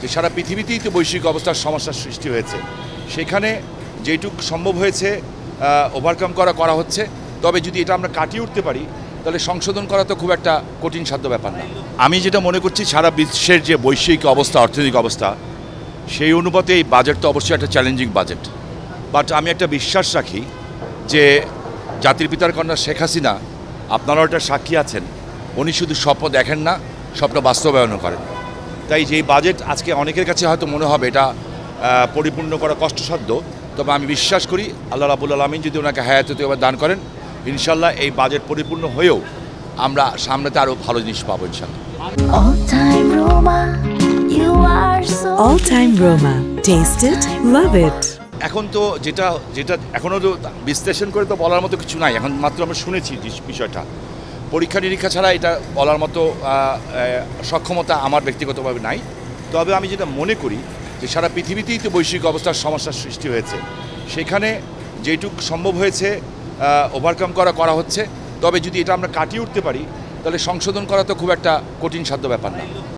যে সারা পৃথিবীতেই তো বৈশ্বিক অবস্থার সমস্যার সৃষ্টি হয়েছে, সেখানে যেটুক সম্ভব হয়েছে ওভারকাম করা হচ্ছে। তবে যদি এটা আমরা কাটিয়ে উঠতে পারি তাহলে সংশোধন করা তো খুব একটা কঠিন সাধ্য ব্যাপার না। আমি যেটা মনে করছি, সারা বিশ্বের যে বৈশ্বিক অবস্থা, অর্থনৈতিক অবস্থা, সেই অনুপাতে এই বাজেট তো অবশ্যই একটা চ্যালেঞ্জিং বাজেট। বাট আমি একটা বিশ্বাস রাখি যে জাতির পিতার কন্যা শেখ হাসিনা, আপনারাও এটা সাক্ষী আছেন, উনি শুধু স্বপ্ন দেখেন না, স্বপ্ন বাস্তবায়নও করেন। তাই যেই বাজেট আজকে অনেকের কাছে হয়তো মনে হবে এটা পরিপূর্ণ করা কষ্টসাধ্য, তবে আমি বিশ্বাস করি আল্লাহ রাব্বুল আলামিন যদি ওনাকে হায়াতে তৈয়বা দান করেন, ইনশাল্লাহ এই বাজেট পরিপূর্ণ হয়েও আমরা সামনেতে আরও ভালো জিনিস পাবো ইনশাল্লাহ। All time Roma. Taste it, love it. এখন তো যেটা এখনও তো বিশ্লেষণ করে তো বলার মতো কিছু নাই, এখন মাত্র আমরা শুনেছি বিষয়টা। পরীক্ষা নিরীক্ষা ছাড়া এটা বলার মতো সক্ষমতা আমার ব্যক্তিগতভাবে নাই। তবে আমি যেটা মনে করি যে সারা পৃথিবীতেই তো বৈশ্বিক অবস্থার সমস্যার সৃষ্টি হয়েছে, সেখানে যেটুক সম্ভব হয়েছে ওভারকাম করা হচ্ছে। তবে যদি এটা আমরা কাটিয়ে উঠতে পারি তাহলে সংশোধন করা তো খুব একটা কঠিন সাধ্য ব্যাপার না।